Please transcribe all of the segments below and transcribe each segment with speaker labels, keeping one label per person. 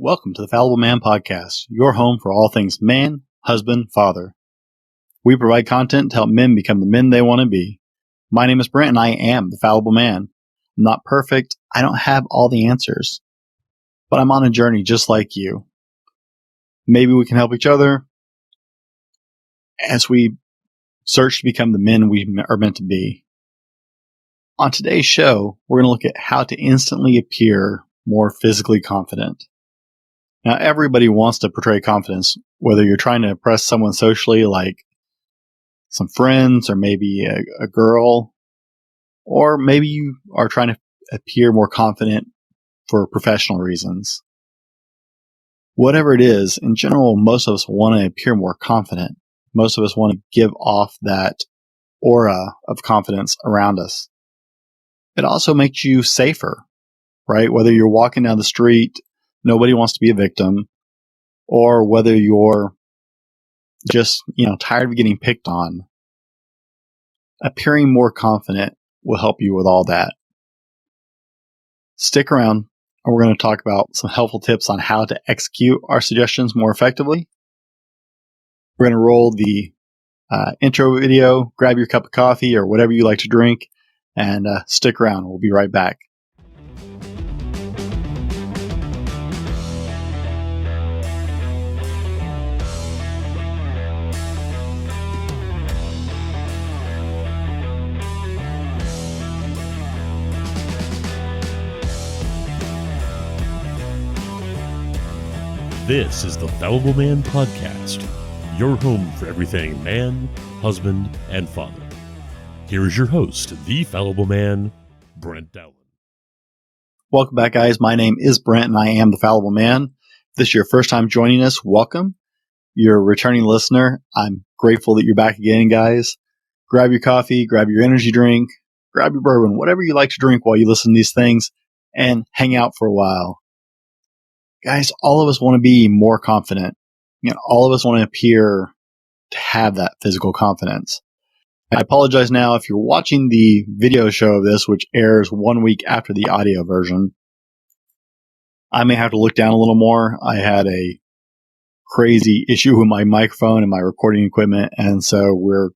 Speaker 1: Welcome to the Fallible Man Podcast, your home for all things man, husband, father. We provide content to help men become the men they want to be. My name is Brent and I am the Fallible Man. I'm not perfect. I don't have all the answers. But I'm on a journey just like you. Maybe we can help each other as we search to become the men we are meant to be. On today's show, we're going to look at how to instantly appear more physically confident. Now, everybody wants to portray confidence, whether you're trying to impress someone socially, like some friends or maybe a girl, or maybe you are trying to appear more confident for professional reasons. Whatever it is, in general, most of us want to appear more confident. Most of us want to give off that aura of confidence around us. It also makes you safer, right? Whether you're walking down the street, nobody wants to be a victim, or whether you're just, tired of getting picked on. Appearing more confident will help you with all that. Stick around, and we're going to talk about some helpful tips on how to execute our suggestions more effectively. We're going to roll the intro video, grab your cup of coffee or whatever you like to drink, and stick around. We'll be right back.
Speaker 2: This is the Fallible Man Podcast, your home for everything man, husband, and father. Here is your host, the Fallible Man, Brent Dowling.
Speaker 1: Welcome back, guys. My name is Brent, and I am the Fallible Man. If this is your first time joining us, welcome. You're a returning listener. I'm grateful that you're back again, guys. Grab your coffee, grab your energy drink, grab your bourbon, whatever you like to drink while you listen to these things, and hang out for a while. Guys, all of us want to be more confident. All of us want to appear to have that physical confidence. I apologize now if you're watching the video show of this, which airs 1 week after the audio version. I may have to look down a little more. I had a crazy issue with my microphone and my recording equipment, and so we're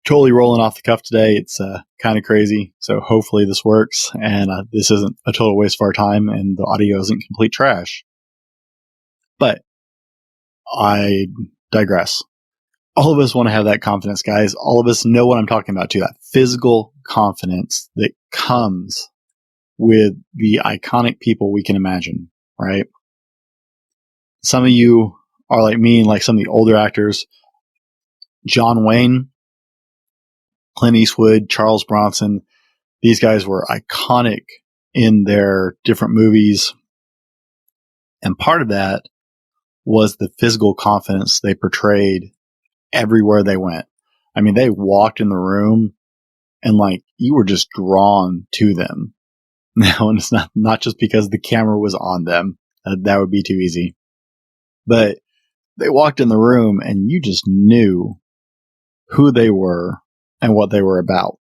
Speaker 1: totally rolling off the cuff today. It's kind of crazy, so hopefully this works, and this isn't a total waste of our time, and the audio isn't complete trash. But I digress. All of us want to have that confidence, guys. All of us know what I'm talking about, too. That physical confidence that comes with the iconic people we can imagine, right? Some of you are like me and like some of the older actors. John Wayne, Clint Eastwood, Charles Bronson. These guys were iconic in their different movies. And part of that was the physical confidence they portrayed everywhere they went. I mean, they walked in the room and you were just drawn to them. Now, and it's not just because the camera was on them. That would be too easy. But they walked in the room and you just knew who they were and what they were about.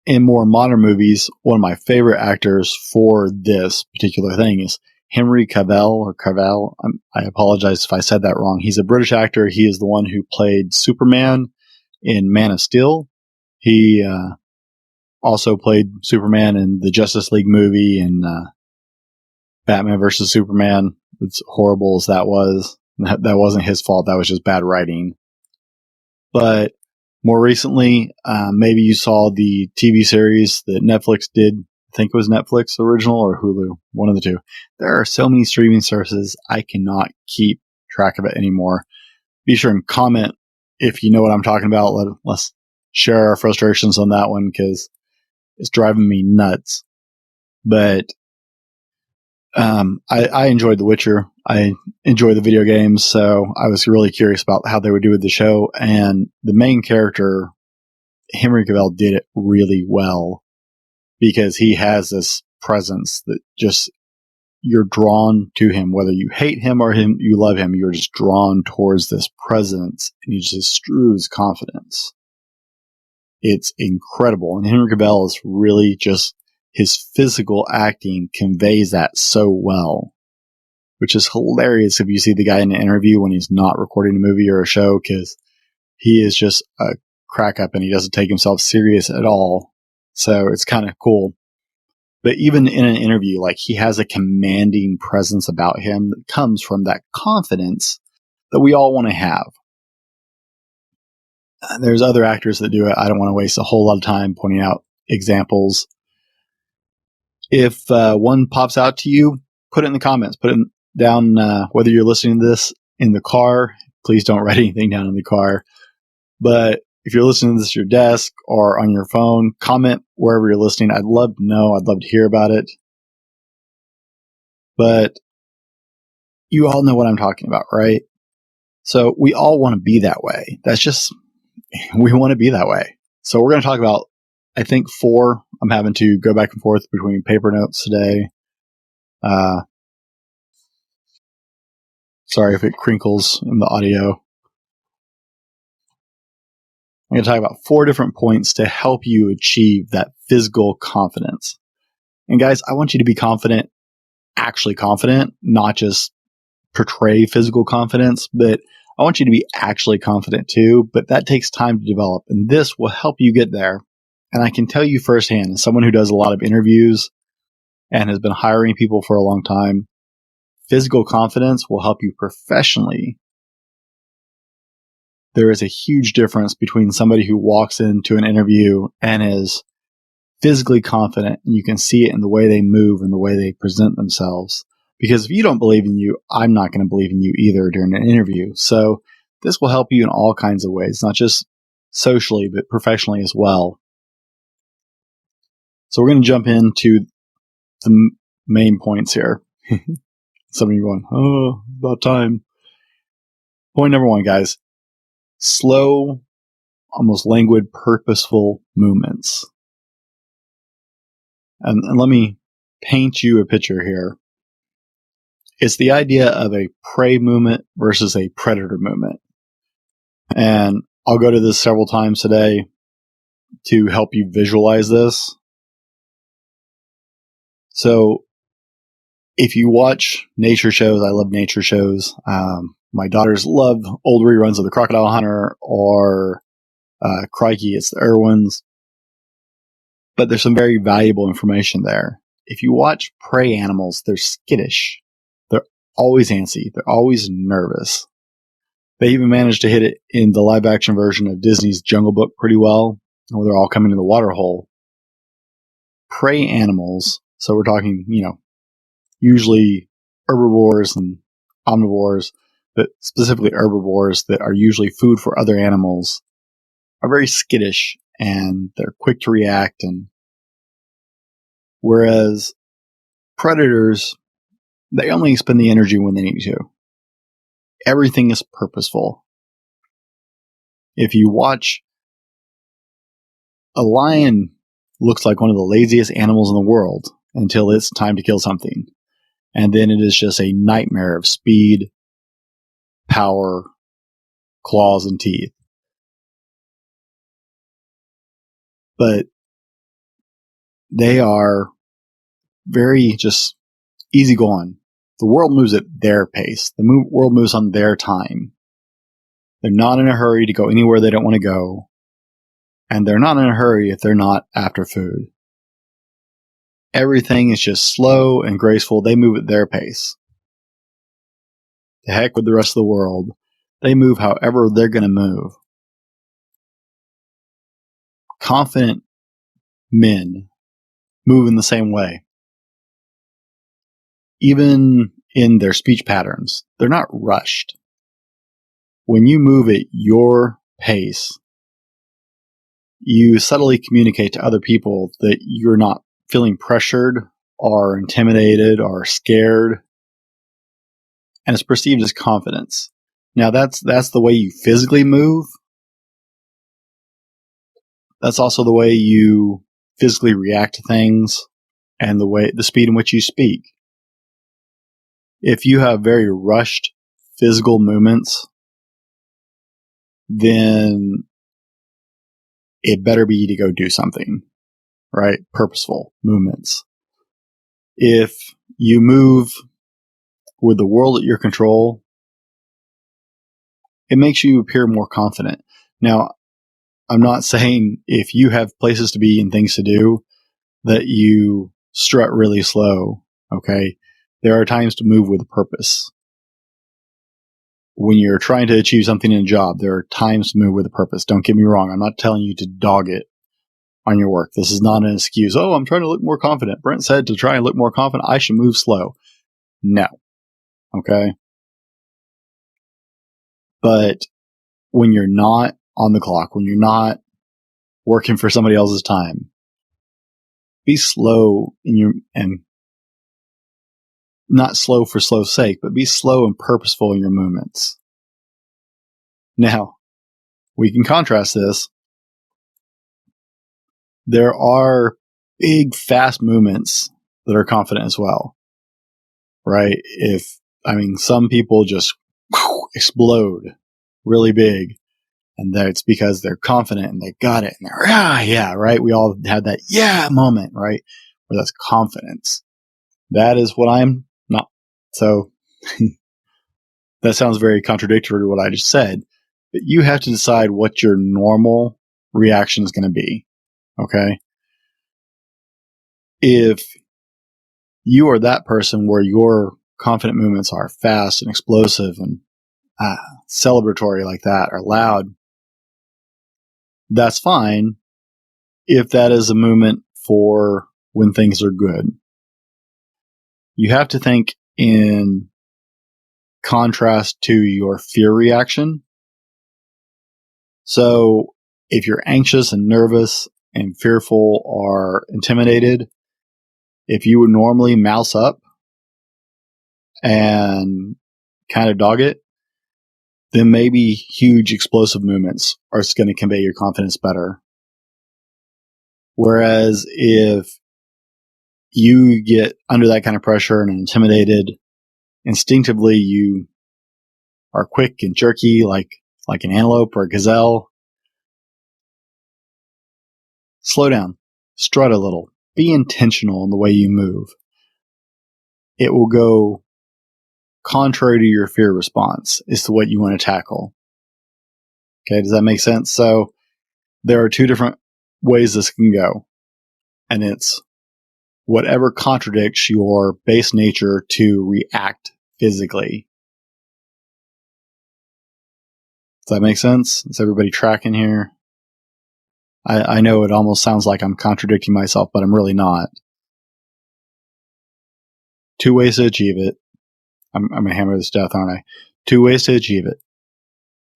Speaker 1: In more modern movies, one of my favorite actors for this particular thing is Henry Cavill. I apologize if I said that wrong. He's a British actor. He is the one who played Superman in Man of Steel. He also played Superman in the Justice League movie and Batman vs. Superman. As horrible as that was, that wasn't his fault. That was just bad writing. But more recently, maybe you saw the TV series that Netflix did. I think it was Netflix original or Hulu, one of the two. There are so many streaming services, I cannot keep track of it anymore. Be sure and comment if you know what I'm talking about. Let's share our frustrations on that one because it's driving me nuts. But I enjoyed The Witcher. I enjoy the video games, so I was really curious about how they would do with the show. And the main character, Henry Cavill, did it really well because he has this presence that just, you're drawn to him. Whether you hate him or you love him, you're just drawn towards this presence, and he just strews confidence. It's incredible. And Henry Cavill is really just his physical acting conveys that so well, which is hilarious if you see the guy in an interview when he's not recording a movie or a show, because he is just a crack up and he doesn't take himself serious at all. So it's kind of cool. But even in an interview, like, he has a commanding presence about him that comes from that confidence that we all want to have. There's other actors that do it. I don't want to waste a whole lot of time pointing out examples. If one pops out to you, put it in the comments. Put it down, whether you're listening to this in the car. Please don't write anything down in the car. But if you're listening to this at your desk or on your phone, comment wherever you're listening. I'd love to know. I'd love to hear about it. But you all know what I'm talking about, right? So we all want to be that way. That's just, we want to be that way. So we're going to talk about, I think, 4. I'm having to go back and forth between paper notes today. Sorry if it crinkles in the audio. I'm going to talk about 4 different points to help you achieve that physical confidence. And guys, I want you to be confident, actually confident, not just portray physical confidence, but I want you to be actually confident too. But that takes time to develop, and this will help you get there. And I can tell you firsthand, as someone who does a lot of interviews and has been hiring people for a long time, physical confidence will help you professionally. There is a huge difference between somebody who walks into an interview and is physically confident, and you can see it in the way they move and the way they present themselves. Because if you don't believe in you, I'm not going to believe in you either during an interview. So this will help you in all kinds of ways, not just socially, but professionally as well. So we're going to jump into the main points here. Some of you going, oh, about time. Point number 1, guys. Slow, almost languid, purposeful movements. And let me paint you a picture here. It's the idea of a prey movement versus a predator movement. And I'll go to this several times today to help you visualize this. So if you watch nature shows, I love nature shows. My daughters love old reruns of The Crocodile Hunter or Crikey, it's the Irwins. But there's some very valuable information there. If you watch prey animals, they're skittish. They're always antsy. They're always nervous. They even managed to hit it in the live action version of Disney's Jungle Book pretty well, where they're all coming to the water hole. Prey animals, so we're talking, usually herbivores and omnivores, but specifically herbivores that are usually food for other animals, are very skittish and they're quick to react. And whereas predators, they only expend the energy when they need to. Everything is purposeful. If you watch, a lion looks like one of the laziest animals in the world until it's time to kill something. And then it is just a nightmare of speed, power, claws, and teeth. But they are very just easygoing. The world moves at their pace. The world moves on their time. They're not in a hurry to go anywhere they don't want to go. And they're not in a hurry if they're not after food. Everything is just slow and graceful. They move at their pace. The heck with the rest of the world. They move however they're going to move. Confident men move in the same way. Even in their speech patterns, they're not rushed. When you move at your pace, you subtly communicate to other people that you're not feeling pressured or intimidated or scared, and it's perceived as confidence. Now that's the way you physically move. That's also the way you physically react to things and the speed in which you speak. If you have very rushed physical movements, then it better be to go do something. right? Purposeful movements. If you move with the world at your control, it makes you appear more confident. Now, I'm not saying if you have places to be and things to do that you strut really slow, okay? There are times to move with a purpose. When you're trying to achieve something in a job, there are times to move with a purpose. Don't get me wrong. I'm not telling you to dog it on your work. This is not an excuse. Oh, I'm trying to look more confident. Brent said to try and look more confident, I should move slow. No. Okay. But when you're not on the clock, when you're not working for somebody else's time, be slow in your, and not slow for slow's sake, but be slow and purposeful in your movements. Now, we can contrast this. There are big, fast movements that are confident as well, right? Some people just explode really big, and that's because they're confident and they got it, and they're, yeah, right? We all had that, yeah, moment, right? Where that's confidence. That is what I'm not. So that sounds very contradictory to what I just said, but you have to decide what your normal reaction is going to be. Okay. If you are that person where your confident movements are fast and explosive and celebratory like that, or loud, that's fine if that is a movement for when things are good. You have to think in contrast to your fear reaction. So if you're anxious and nervous and fearful or intimidated, if you would normally mouse up and kind of dog it, then maybe huge explosive movements are going to convey your confidence better. Whereas if you get under that kind of pressure and intimidated, instinctively you are quick and jerky like an antelope or a gazelle. Slow down, strut a little, be intentional in the way you move. It will go contrary to your fear response is to what you want to tackle. Okay, does that make sense? So there are two different ways this can go. And it's whatever contradicts your base nature to react physically. Does that make sense? Is everybody tracking here? I know it almost sounds like I'm contradicting myself, but I'm really not. Two ways to achieve it. I'm going to hammer this to death, aren't I? Two ways to achieve it.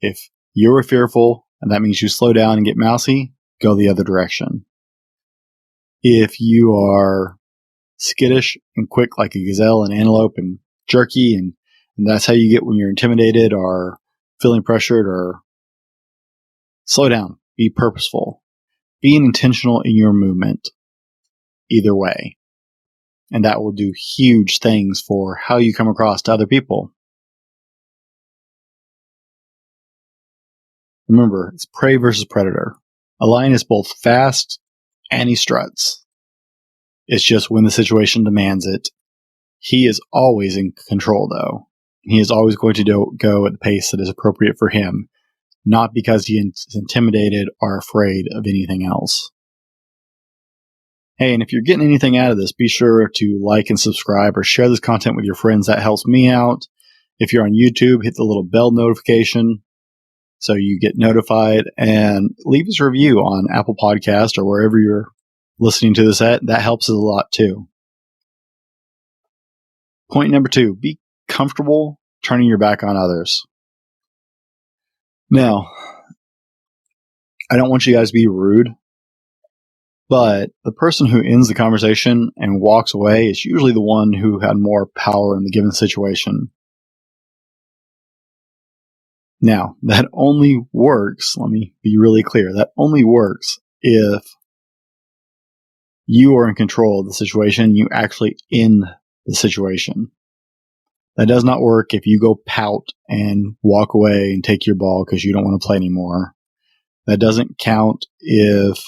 Speaker 1: If you're fearful, and that means you slow down and get mousy, go the other direction. If you are skittish and quick like a gazelle and antelope and jerky, and that's how you get when you're intimidated or feeling pressured, or slow down, be purposeful, being intentional in your movement, either way. And that will do huge things for how you come across to other people. Remember, it's prey versus predator. A lion is both fast and he struts. It's just when the situation demands it. He is always in control, though. He is always going to go at the pace that is appropriate for him, not because he is intimidated or afraid of anything else. Hey, and if you're getting anything out of this, be sure to like and subscribe or share this content with your friends. That helps me out. If you're on YouTube, hit the little bell notification so you get notified, and leave us a review on Apple Podcast or wherever you're listening to this at. That helps us a lot too. Point number 2, be comfortable turning your back on others. Now, I don't want you guys to be rude, but the person who ends the conversation and walks away is usually the one who had more power in the given situation. Now, that only works, let me be really clear, that only works if you are in control of the situation, you actually end the situation. That does not work if you go pout and walk away and take your ball because you don't want to play anymore. That doesn't count if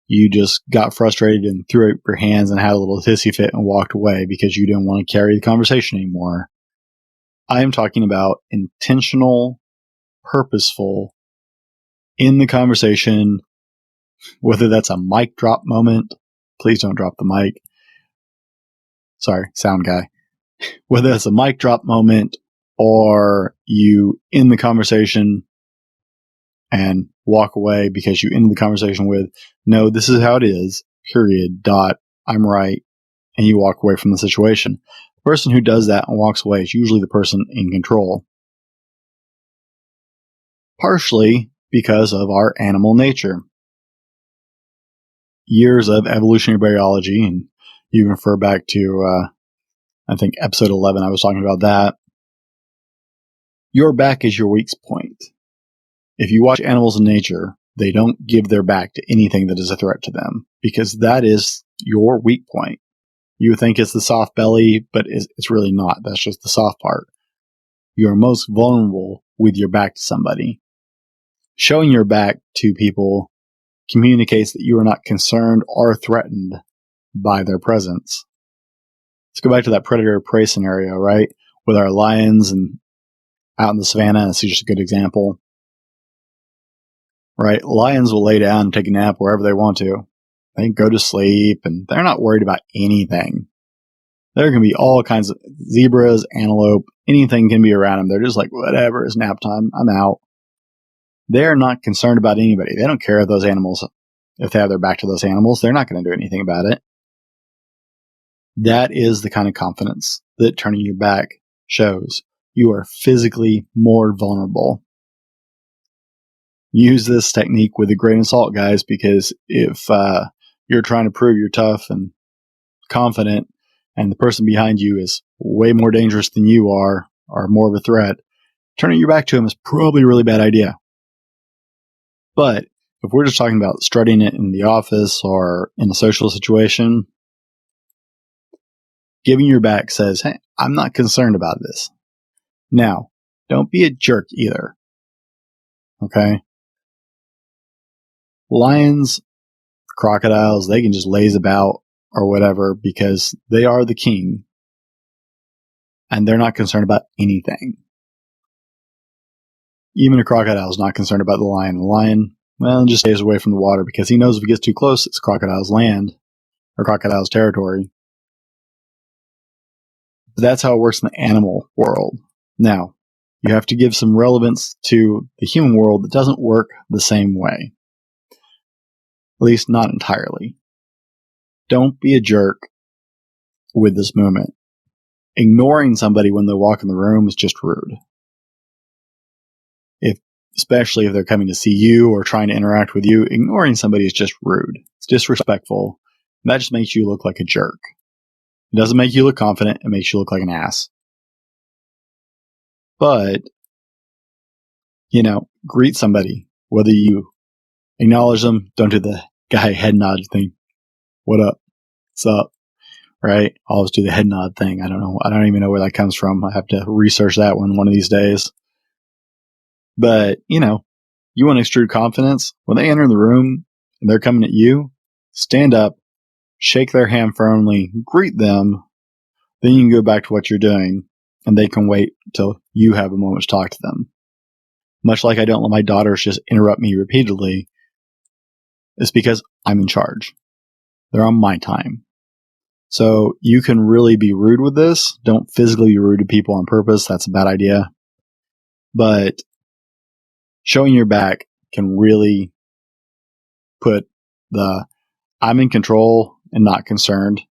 Speaker 1: you just got frustrated and threw up your hands and had a little hissy fit and walked away because you didn't want to carry the conversation anymore. I am talking about intentional, purposeful, in the conversation, whether that's a mic drop moment. Please don't drop the mic. Sorry, sound guy. Whether that's a mic drop moment or you end the conversation and walk away because you ended the conversation with, no, this is how it is, period, dot, I'm right, and you walk away from the situation. The person who does that and walks away is usually the person in control. Partially because of our animal nature. Years of evolutionary biology, and you can refer back to, I think, episode 11, I was talking about that. Your back is your weak point. If you watch animals in nature, they don't give their back to anything that is a threat to them because that is your weak point. You would think it's the soft belly, but it's really not. That's just the soft part. You're most vulnerable with your back to somebody. Showing your back to people communicates that you are not concerned or threatened by their presence. Let's go back to that predator-prey scenario, right? With our lions and out in the savannah, this is just a good example. Right? Lions will lay down and take a nap wherever they want to. They can go to sleep, and they're not worried about anything. There can be all kinds of zebras, antelope, anything can be around them. They're just like, whatever, it's nap time, I'm out. They're not concerned about anybody. They don't care if those animals, if they have their back to those animals, they're not going to do anything about it. That is the kind of confidence that turning your back shows. You are physically more vulnerable. Use this technique with a grain of salt, guys, because if you're trying to prove you're tough and confident and the person behind you is way more dangerous than you are or more of a threat, turning your back to him is probably a really bad idea. But if we're just talking about strutting it in the office or in a social situation, giving your back says, hey, I'm not concerned about this. Now, don't be a jerk either. Okay? Lions, crocodiles, they can just laze about or whatever because they are the king and they're not concerned about anything. Even a crocodile is not concerned about the lion. The lion, well, just stays away from the water because he knows if he gets too close, it's crocodile's land or crocodile's territory. But that's how it works in the animal world. Now, you have to give some relevance to the human world that doesn't work the same way. At least not entirely. Don't be a jerk with this movement. Ignoring somebody when they walk in the room is just rude. Especially if they're coming to see you or trying to interact with you, ignoring somebody is just rude. It's disrespectful. That just makes you look like a jerk. It doesn't make you look confident. It makes you look like an ass. But, greet somebody. Whether you acknowledge them, don't do the guy head nod thing. What up? What's up? Right? Always do the head nod thing. I don't know. I don't even know where that comes from. I have to research that one of these days. But, you want to extrude confidence. When they enter the room and they're coming at you, stand up, shake their hand firmly, greet them. Then you can go back to what you're doing and they can wait until you have a moment to talk to them. Much like I don't let my daughters just interrupt me repeatedly. It's because I'm in charge. They're on my time. So you can really be rude with this. Don't physically be rude to people on purpose. That's a bad idea. But showing your back can really put the I'm in control and not concerned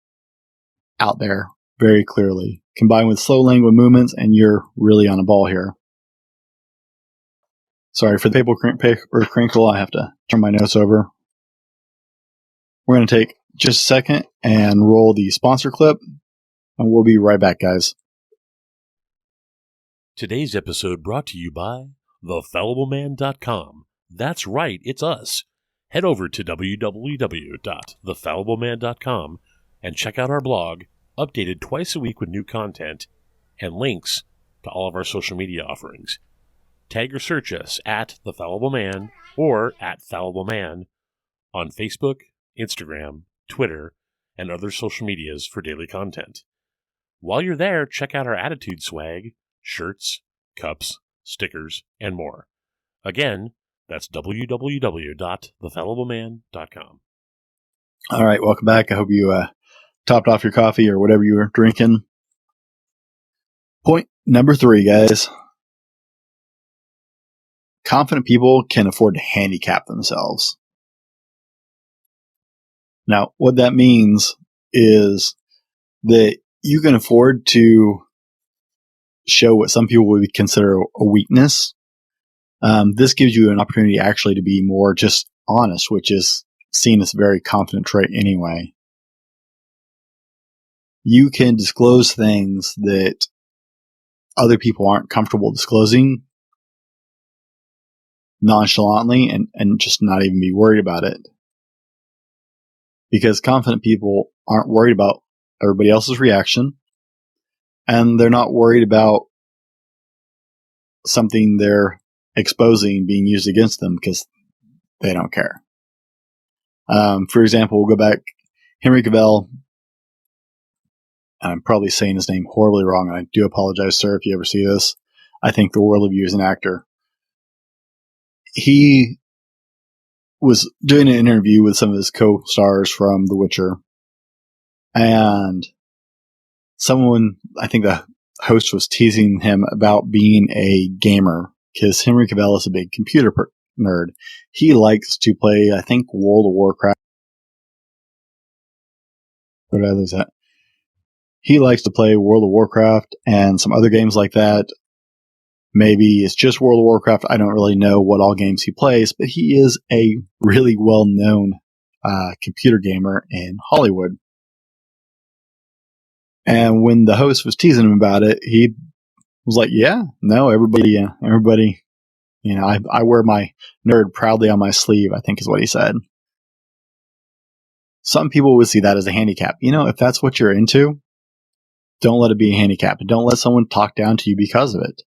Speaker 1: out there very clearly. Combined with slow language movements, and you're really on a ball here. Sorry for the paper crinkle. I have to turn my notes over. We're going to take just a second and roll the sponsor clip, and we'll be right back, guys.
Speaker 2: Today's episode brought to you by thefallibleman.com. That's right, it's us. Head over to www.thefallibleman.com and check out our blog, updated twice a week with new content and links to all of our social media offerings. Tag or search us at The Fallible Man or at Fallible Man on Facebook, Instagram, Twitter, and other social medias for daily content. While you're there, check out our attitude swag, shirts, cups, stickers, and more. Again, that's www.thefallibleman.com.
Speaker 1: All right, welcome back. I hope you topped off your coffee or whatever you were drinking. Point number 3, guys. Confident people can afford to handicap themselves. Now, what that means is that you can afford to show what some people would consider a weakness. This gives you an opportunity actually to be more just honest, which is seen as a very confident trait anyway. You can disclose things that other people aren't comfortable disclosing nonchalantly and just not even be worried about it. Because confident people aren't worried about everybody else's reaction, and they're not worried about something they're exposing being used against them because they don't care. For example, we'll go back. Henry Cavill, I'm probably saying his name horribly wrong, and I do apologize, sir, if you ever see this. I think the world of you as an actor. He was doing an interview with some of his co-stars from The Witcher, and someone, I think the host was teasing him about being a gamer, because Henry Cavill is a big computer nerd. He likes to play, I think, World of Warcraft. Where did I lose that? He likes to play World of Warcraft and some other games like that. Maybe it's just World of Warcraft. I don't really know what all games he plays, but he is a really well-known computer gamer in Hollywood. And when the host was teasing him about it, he was like, yeah, no, everybody, you know, I wear my nerd proudly on my sleeve, I think is what he said. Some people would see that as a handicap. You know, if that's what you're into, don't let it be a handicap. And don't let someone talk down to you because of it.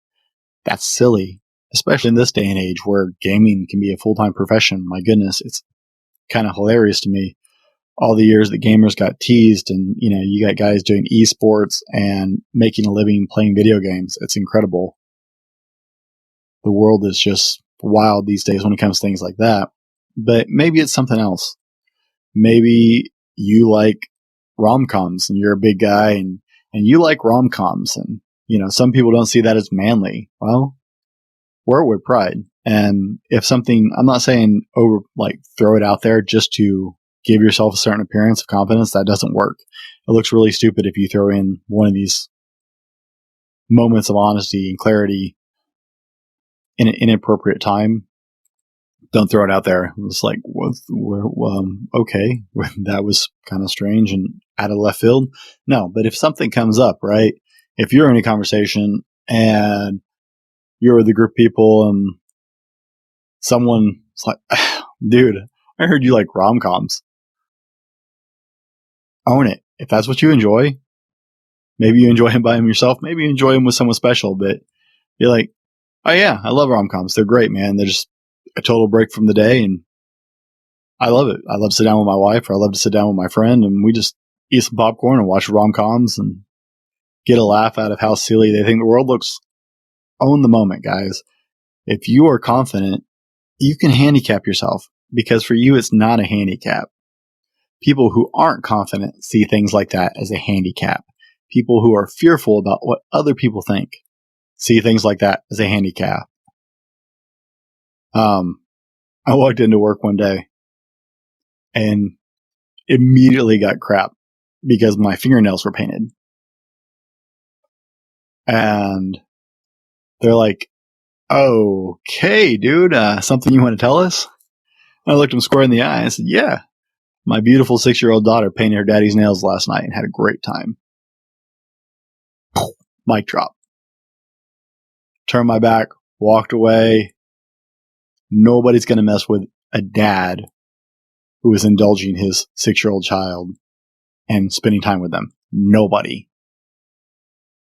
Speaker 1: That's silly, especially in this day and age where gaming can be a full-time profession. My goodness, it's kind of hilarious to me. All the years that gamers got teased, and you know, you got guys doing esports and making a living playing video games. It's incredible. The world is just wild these days when it comes to things like that. But maybe it's something else. Maybe you like rom-coms and you're a big guy and you like rom-coms, and you know, some people don't see that as manly. Well, wear it with pride. And if something, I'm not saying throw it out there just to give yourself a certain appearance of confidence. That doesn't work. It looks really stupid if you throw in one of these moments of honesty and clarity in an inappropriate time. Don't throw it out there. It was like, okay, that was kind of strange and out of left field. No, but if something comes up, right? If you're in a conversation and you're with a group of people and someone's like, dude, I heard you like rom-coms. Own it. If that's what you enjoy, maybe you enjoy him by yourself, maybe you enjoy him with someone special, but you're like, oh yeah, I love rom-coms. They're great, man. They're just a total break from the day, and I love it. I love to sit down with my wife, or I love to sit down with my friend, and we just eat some popcorn and watch rom-coms and get a laugh out of how silly they think the world looks. Own the moment, guys. If you are confident, you can handicap yourself, because for you, it's not a handicap. People who aren't confident see things like that as a handicap. People who are fearful about what other people think see things like that as a handicap. I walked into work one day and immediately got crap because my fingernails were painted. And they're like, okay, dude, something you want to tell us? And I looked him square in the eye and I said, yeah, my beautiful 6-year-old daughter painted her daddy's nails last night and had a great time. Mic drop. Turned my back, walked away. Nobody's going to mess with a dad who is indulging his 6-year-old child and spending time with them. Nobody.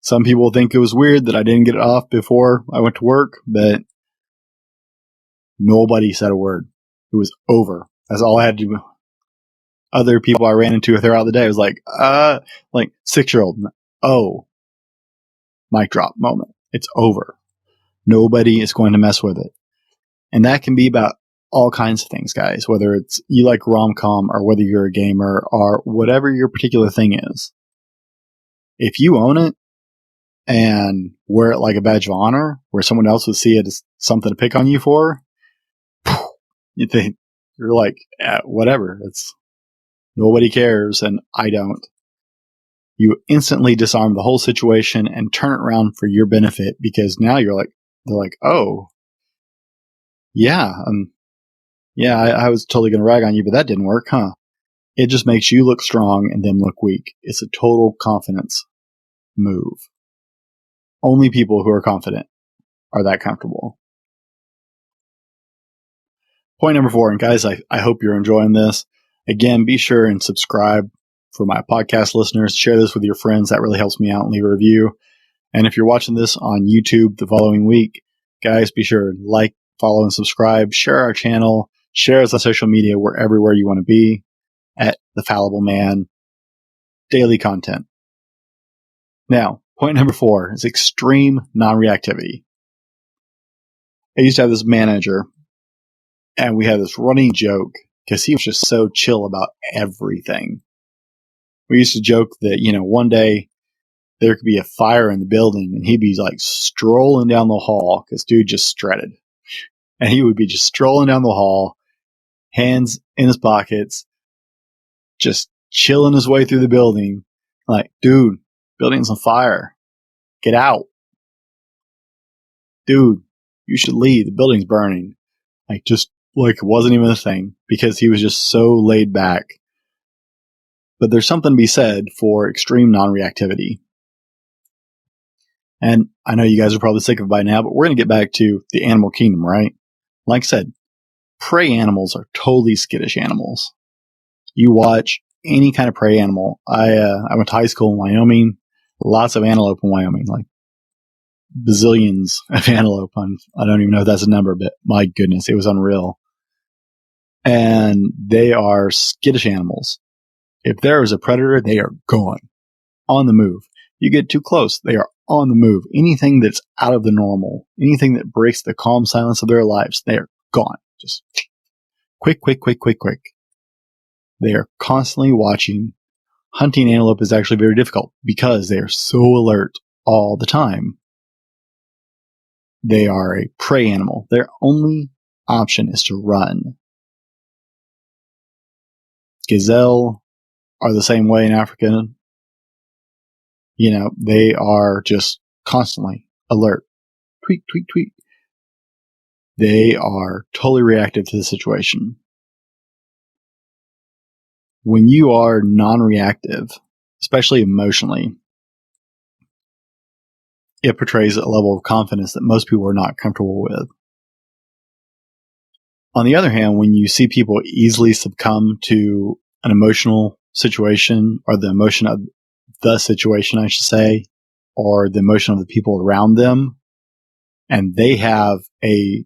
Speaker 1: Some people think it was weird that I didn't get it off before I went to work, but nobody said a word. It was over. That's all I had to do. other people I ran into throughout the day. It was like 6-year-old. Oh, mic drop moment. It's over. Nobody is going to mess with it. And that can be about all kinds of things, guys, whether it's you like rom-com or whether you're a gamer or whatever your particular thing is. If you own it and wear it like a badge of honor where someone else would see it as something to pick on you for, you think you're like, whatever. It's nobody cares and I don't. You instantly disarm the whole situation and turn it around for your benefit because now they're like, oh, yeah, I was totally going to rag on you, but that didn't work, huh? It just makes you look strong and them look weak. It's a total confidence move. Only people who are confident are that comfortable. Point number 4, and guys, I hope you're enjoying this. Again, be sure and subscribe for my podcast listeners. Share this with your friends. That really helps me out, and leave a review. And if you're watching this on YouTube the following week, guys, be sure to like, follow, and subscribe. Share our channel. Share us on social media. We're everywhere you want to be at The Fallible Man. Daily content. Now, point number 4 is extreme non-reactivity. I used to have this manager, and we had this running joke because he was just so chill about everything. We used to joke that, one day there could be a fire in the building and he'd be like strolling down the hall because dude just strutted. And he would be just strolling down the hall, hands in his pockets, just chilling his way through the building. Like, dude, building's on fire. Get out. Dude, you should leave. The building's burning. Just like it wasn't even a thing because he was just so laid back. But there's something to be said for extreme non-reactivity. And I know you guys are probably sick of it by now, but we're going to get back to the animal kingdom, right? Like I said, prey animals are totally skittish animals. You watch any kind of prey animal. I went to high school in Wyoming. Lots of antelope in Wyoming, like bazillions of antelope. I don't even know if that's a number, but my goodness, it was unreal. And they are skittish animals. If there is a predator, they are gone, on the move. You get too close, they are on the move. Anything that's out of the normal, anything that breaks the calm silence of their lives, they are gone. Just quick. They are constantly watching. Hunting antelope is actually very difficult because they are so alert all the time. They are a prey animal. Their only option is to run. Gazelle are the same way in Africa. They are just constantly alert. Tweet. They are totally reactive to the situation. When you are non-reactive, especially emotionally, it portrays a level of confidence that most people are not comfortable with. On the other hand, when you see people easily succumb to an emotional situation or the emotion of the situation, I should say, or the emotion of the people around them, and they have a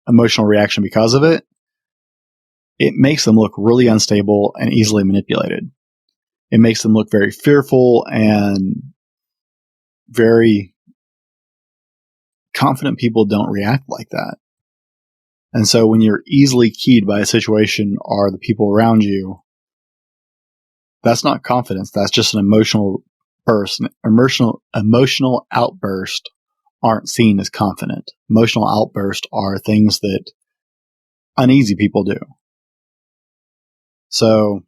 Speaker 1: emotional reaction because of it, it makes them look really unstable and easily manipulated. It makes them look very fearful and very confident. People don't react like that. And so when you're easily keyed by a situation or the people around you, that's not confidence. That's just an emotional burst. Emotional outburst aren't seen as confident. Emotional outbursts are things that uneasy people do. So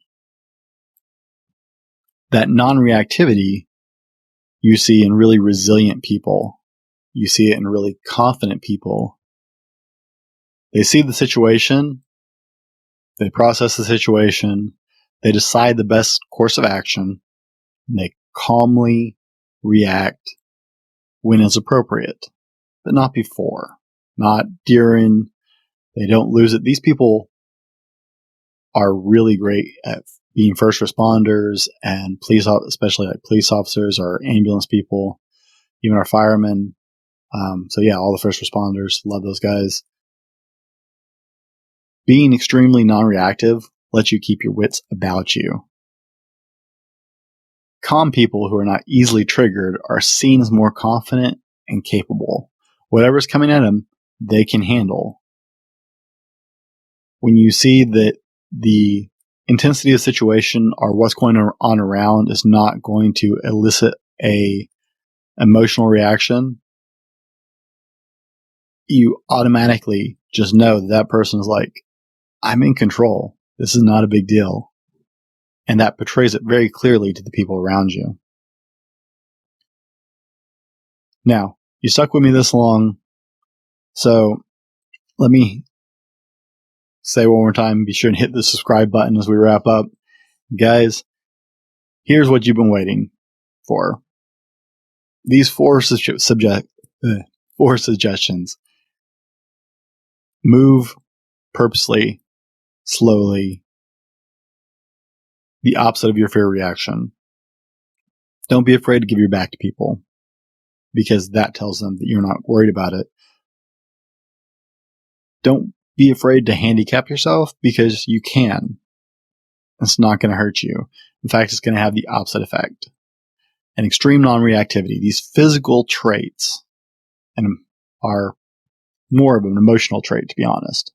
Speaker 1: that non-reactivity you see in really resilient people. You see it in really confident people. They see the situation, they process the situation, they decide the best course of action, and they calmly react when it's appropriate, but not before, not during. They don't lose it. These people are really great at being first responders and especially like police officers or ambulance people, even our firemen. So yeah, all the first responders, love those guys. Being extremely non-reactive let you keep your wits about you. Calm people who are not easily triggered are seen as more confident and capable. Whatever's coming at them, they can handle. When you see that the intensity of the situation or what's going on around is not going to elicit a emotional reaction, you automatically just know that person is like, I'm in control. This is not a big deal. And that portrays it very clearly to the people around you. Now, you stuck with me this long, so let me say one more time, be sure and hit the subscribe button as we wrap up. Guys, here's what you've been waiting for. These four suggestions. Move purposely, slowly, the opposite of your fear reaction. Don't be afraid to give your back to people, because that tells them that you're not worried about it. Don't be afraid to handicap yourself, because you can. It's not going to hurt you. In fact, it's going to have the opposite effect. And extreme non-reactivity, these physical traits, and are more of an emotional trait, to be honest.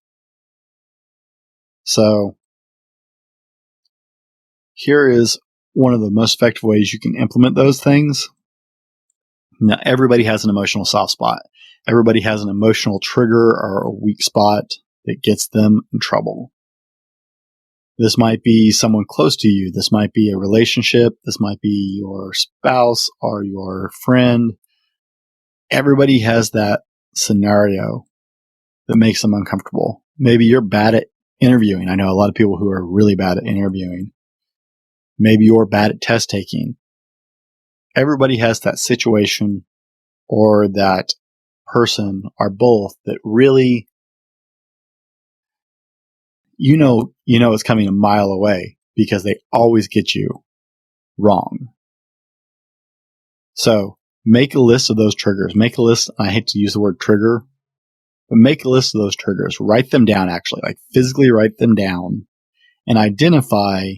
Speaker 1: So, here is one of the most effective ways you can implement those things. Now, everybody has an emotional soft spot. Everybody has an emotional trigger or a weak spot that gets them in trouble. This might be someone close to you. This might be a relationship. This might be your spouse or your friend. Everybody has that scenario that makes them uncomfortable. Maybe you're bad at interviewing. I know a lot of people who are really bad at interviewing. Maybe you're bad at test taking. Everybody has that situation or that person or both that really, you know it's coming a mile away because they always get you wrong. So make a list of those triggers. Make a list. I hate to use the word trigger, but make a list of those triggers. Write them down, actually, like physically write them down and identify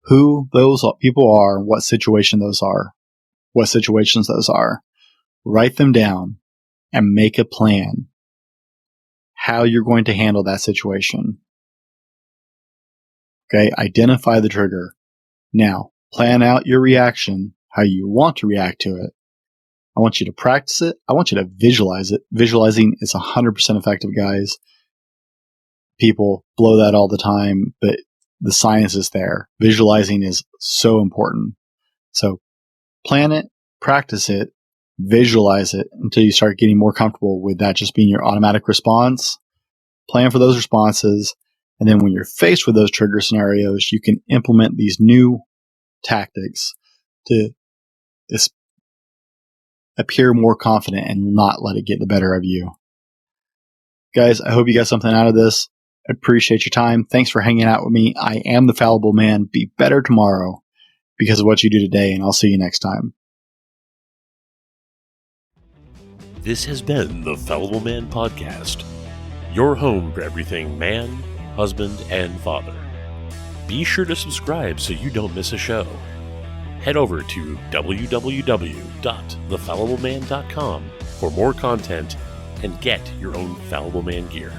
Speaker 1: who those people are, what situations those are. Write them down and make a plan how you're going to handle that situation. Okay, identify the trigger. Now, plan out your reaction, how you want to react to it. I want you to practice it. I want you to visualize it. Visualizing is 100% effective, guys. People blow that all the time, but the science is there. Visualizing is so important. So plan it, practice it, visualize it until you start getting more comfortable with that just being your automatic response. Plan for those responses. And then when you're faced with those trigger scenarios, you can implement these new tactics to appear more confident and not let it get the better of you. Guys, I hope you got something out of this. I appreciate your time. Thanks for hanging out with me. I am the Fallible Man. Be better tomorrow because of what you do today, and I'll see you next time.
Speaker 2: This has been the Fallible Man Podcast, your home for everything man, husband, and father. Be sure to subscribe so you don't miss a show. Head over to www.thefallibleman.com for more content and get your own Fallible Man gear.